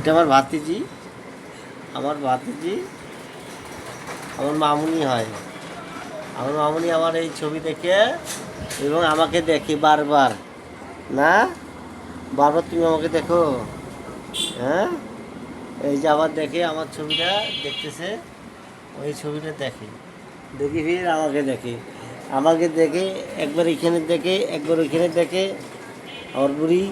এটা আমার ভাতিজি, আমার ভাতিজি, আমার মামুনি হয়। আমার মামুনি আমার এই ছবি দেখে এবং আমাকে দেখে বারবার। না, বারবার তুমি আমাকে দেখো। হ্যাঁ, এই যে আবার দেখে আমার ছবিটা দেখতেছে, ওই ছবিটা দেখে দেখি ফির আমাকে দেখে, আমাকে দেখে একবার এখানে দেখে একবার ওইখানে দেখে। আমার বুড়ি